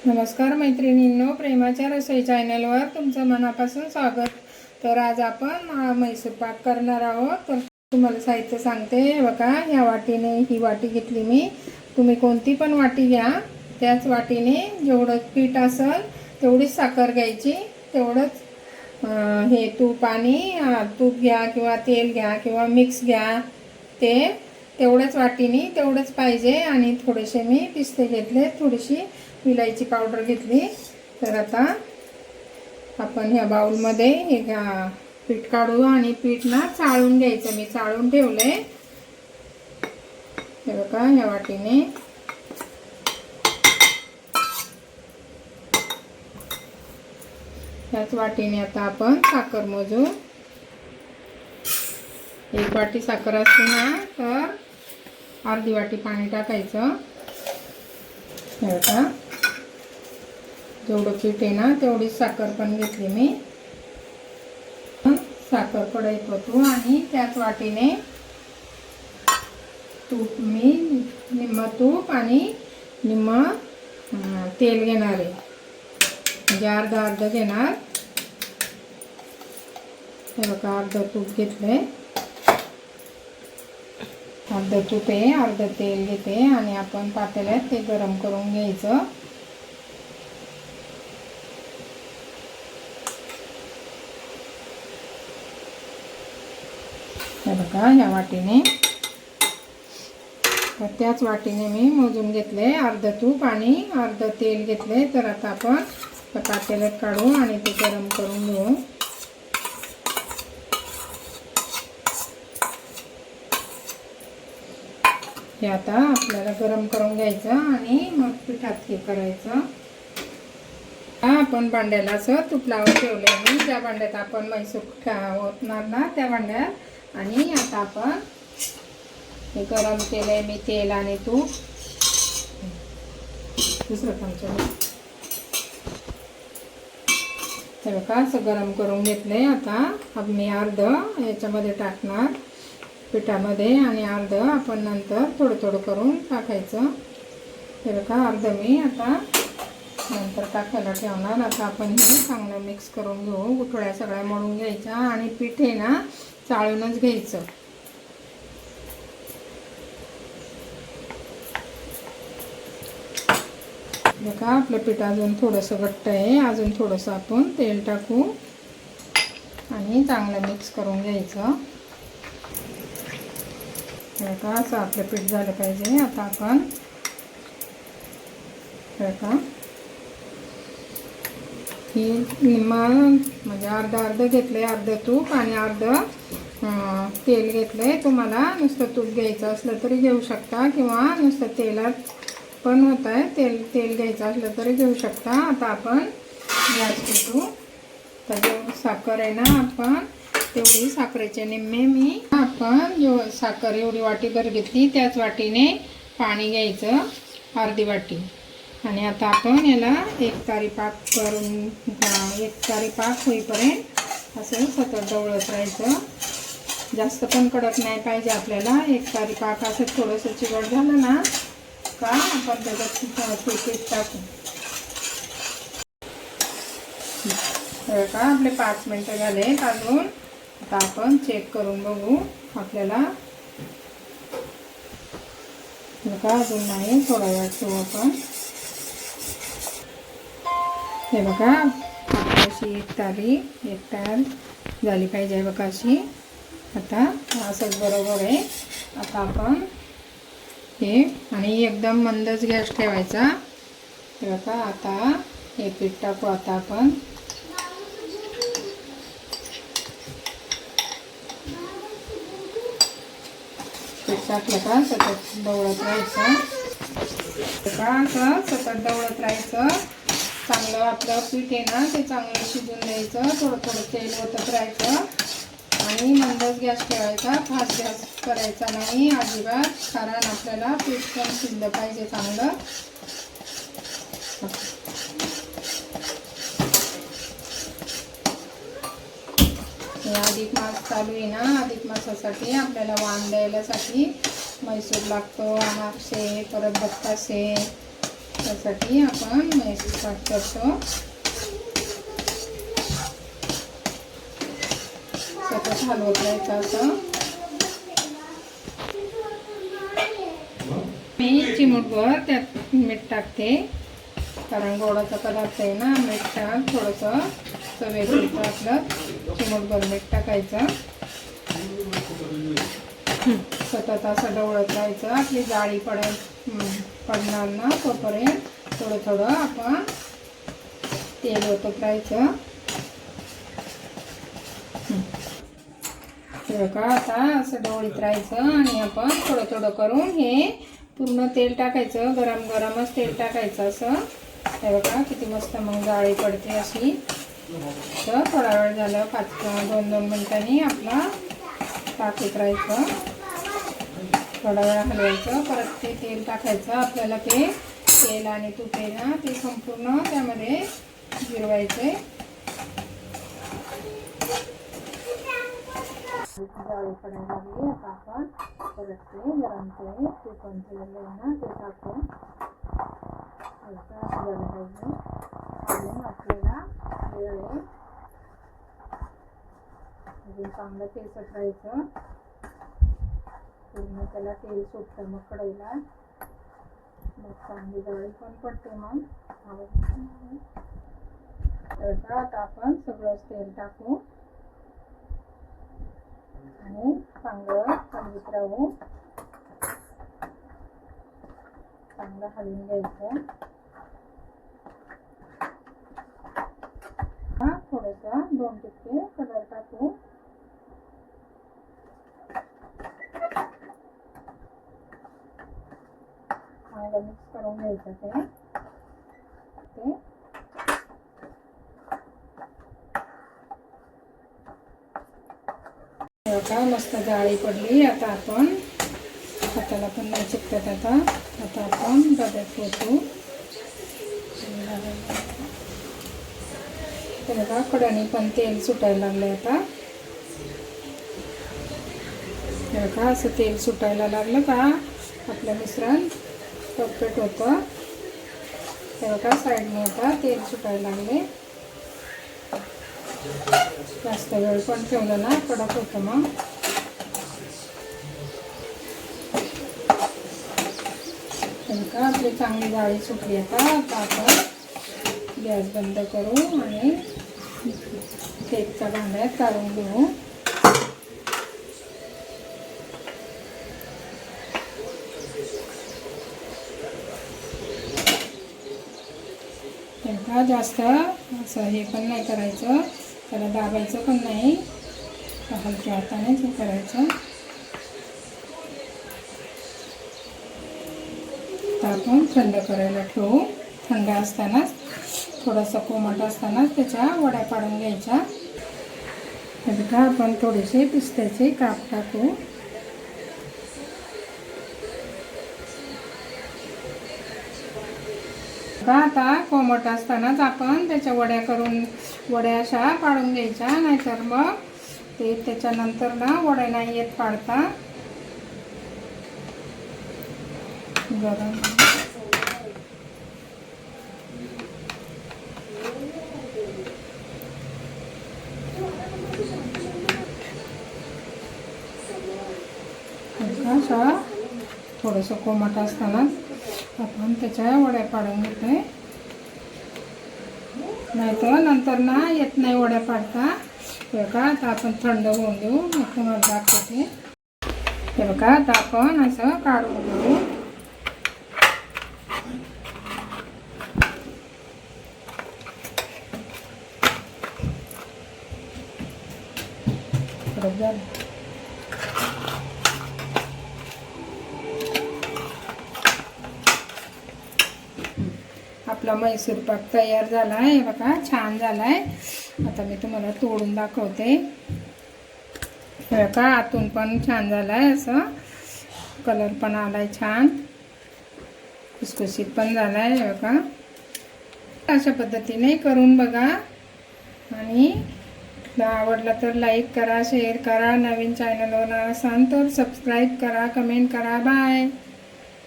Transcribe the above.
नमस्कार मैत्रिणींनो, प्रेमाच्या रसोई चॅनलवर तुमचं मनापासून स्वागत। तर आज आपण मैसूर पाक करणार आहोत। तर तुम्हाला साहित्य सांगते बघा। ह्या वाटीने ही वाटी घेतली मी, तुम्ही कोणती पण वाटी घ्या। त्याच वाटीने जेवढं पीठ असेल तेवढीच साखर घ्यायची, तेवढंच हे तूप आणि तूप घ्या किंवा तेल घ्या किंवा मिक्स घ्या, ते तेवढ्याच वाटीने तेवढंच पाहिजे। आणि थोडेसे मी पिस्ते घेतले, थोडीशी विलायची पावडर घेतली। तर आता आपण ह्या बाउलमध्ये हे पीठ काढू आणि पीठ ना चाळून घ्यायचं। मी चाळून ठेवले हे बघा ह्या वाटीने। ह्याच वाटीने आता आपण साखर मोजू। एक वाटी साखर असते ना, तर अर्धी वाटी पाणी टाकायचं। हे बघा जेवढं पीठ आहे ना तेवढीच साखर पण घेतली मी। साखर कढईत ओतू आणि त्याच वाटीने तूप, मी निम्म तूप आणि निम्म तेल घेणार आहे, म्हणजे अर्धा अर्धा घेणार। हे बघा अर्धा तूप घेतले, अर्धा तूप आहे, अर्धा तेल घेते आणि आपण पातेल्यात ते गरम करून घ्यायचं। हे बघा ह्या वाटीने, तर त्याच वाटीने मी मोजून घेतले, अर्धा तूप आणि अर्धा तेल घेतले। तर आता आपण पातेल्यात काढू आणि ते गरम करून घेऊ। हे आता आपल्याला गरम करून घ्यायचं आणि मग पिठात हे करायचं। आपण भांड्याला असं तूप लावून ठेवले मी, ज्या भांड्यात आपण मैसूर ओतणार ना त्या भांड्यात। आणि आता आपण हे गरम केलंय मी तेल आणि तूप, दुसरं चमचा हे बघा असं गरम करून घेतलंय। आता मी अर्ध याच्यामध्ये टाकणार पिठामध्ये आणि अर्ध आपण नंतर थोडं थोडं करून टाकायचं। हे बघा अर्ध मी आता नंतर टाकायला ठेवणार। आता आपण हे चांगलं मिक्स करून घेऊ, गुठळ्या सगळ्या मळून घ्यायच्या आणि पीठ हे ना चाळूनच घ्यायचं। बघा आपलं पीठ अजून थोडंसं घट्ट आहे, अजून थोडंसं आपण तेल टाकू आणि चांगलं मिक्स करून घ्यायचं। बघा असं आपलं पीठ झालं पाहिजे। आता आपण बघा ही निम्मा म्हणजे अर्ध घेतले, अर्ध तूप आणि अर्ध तेल घेतले। तुम्हाला नुसतं तूप घ्यायचं असलं तरी घेऊ शकता किंवा नुसतं तेलात पण होत आहे, तेल घ्यायचं असलं तरी घेऊ शकता। आता आपण गॅस पेटवू। तर जेवढी साखर आहे ना आपण तेवढी साखरेचे निम्मे मी आपण साखर एवढी वाटीभर घेतली त्याच वाटीने पाणी घ्यायचं, अर्धी वाटी। आणि आता आपण याला एकतारी पाक करून, एकतारी पाक होईपर्यंत असं सतत ढवळत राहायचं। जास्त पण कडक नाही पाहिजे आपल्याला, एकतारी पाक असं थोडंसं चिकट झालं ना का आपण त्याच्यात पीठ टाकू। का आपले 5 मिनिटं झाले अजून। आता आपण चेक करून बघू आपल्याला। बघा अजून नाही, थोडा वेळ ठेवू आपण। हे बघा अशी एक तयार झाली पाहिजे बघा अशी। आता असंच बरोबर आहे। आता आपण हे आणि एकदम मंदच गॅस ठेवायचा। हे बघा आता हे पीठ टाकू। आता आपण पीठ टाकलं का सतत ढवळत राहायचं। असं सतत ढवळत राहायचं। चांगलं आपलं पीठ आहे ना ते चांगलं शिजून द्यायचं, थोडं थोडं तेल ओतत राहायचं आणि मंदच गॅस ठेवायचा, फास्ट गॅस करायचा नाही अजिबात, कारण आपल्याला पीठ पण शिजलं पाहिजे चांगलं। अधिक मास चालू आहे ना, अधिक मासासाठी आपल्याला वाण द्यायलासाठी मैसूर लागतो, अनारसे, परत बत्तासे, त्यासाठी आपण मैसूर पाक करतो. सतत हलवत राहायचं असं. मी चिमूटभर त्यात मीठ टाकते, कारण गोडाचा पदार्थ आहे ना. मीठ टाक थोडंसं चवीपुरतं आपलं चिमूटभर मीठ टाकायचं. सतत असं ढवळत राहायचं. आपली जाळी पडणार ना तोपर्यंत थोडं थोडं आपण तेल ओतत राहायचं. का आता असं ढवळीत राहायचं आणि आपण थोडं थोडं करून हे पूर्ण तेल टाकायचं. गरम गरमच तेल टाकायचं असं. हे बघा किती मस्त मग जाळी पडते अशी. तर थोडा वेळ झालं 2 मिनिटांनी आपला टाकत राहायचं. थोडा वेळ हलवायचं. परत ते तेल टाकायचं. आपल्याला ते तेल आणि तूप आहे ना ते संपूर्ण त्यामध्ये जिरवायचे. जाळी पडायला लागली. आता आपण परत ते गरम तेल तूप ठेवलं ना ते टाकून झालं पाहिजे. अजून आपल्याला वेळ आहे. अजून चांगलं पेसत राहायचं. पूर्ण त्याला तेल सुटतं मग कढईला. मग चांगली जाळी पण पडते. मग आता आपण सगळं तेल टाकू आणि चांगलं हलवत राहू. चांगलं हलवून घ्यायचं. थोडंसं 2 टिपके कलर टाकू. चांगलं मिक्स करून घ्यायचं ते. आता मस्त जाळी पडली. आता आपण हाताला पण नाही चिकटत. आता आपण डब्यात ठेवतो. बघा कढईने पण तेल सुटायला लागले. आता बघा असं तेल सुटायला लागलं का आपलं मिश्रण परफेक्ट होतं. हे बघा साईडने आता तेल सुटायला लागले. जास्त वेळ पण ठेवलं ना कडक होतं. मग का आपली चांगली जाळी सुटली. आता आपण गॅस बंद करू आणि केकच्या भांड्यात काढून घेऊ. का जास्त असं हे पण नाही करायचं. त्याला दाबायचं पण नाही. हलक्या हातानेच हे करायचं. आपण थंड करायला ठेवू. थंड असतानाच थोडंसं कोमट असतानाच त्याच्या वड्या पाडून घ्यायच्या. बघा आपण थोडेसे पिस्त्याचे काप टाकू. आता कोमट असतानाच आपण त्याच्या वड्या अशा पाडून घ्यायच्या. नाहीतर मग ते त्याच्यानंतर ना वड्या नाही येत पाडता. गरम अशा थोडंसं कोमट असतानाच आपण त्याच्या वड्या पाडून घेतोय. नाहीतर नंतर ना येत नाही वड्या पाडता. बघा आता आपण थंड होऊन देऊ. मग तुम्हाला दाखवते. हे बघा आता आपण असं काढून घेऊ. आपला मैसूर पाक तयार झाला आहे. बघा छान झाला आहे. आता मी तुम्हाला तोडून दाखवते. बघा आतून पण छान झाला आहे. असं कलर पण आलाय छान. खुसखुशीत पण झाला आहे. बघा अशा पद्धतीने करून बघा. आणि आवडला तर लाईक करा, शेअर करा. नवीन चॅनलवर असाल तर सबस्क्राईब करा, कमेंट करा. बाय.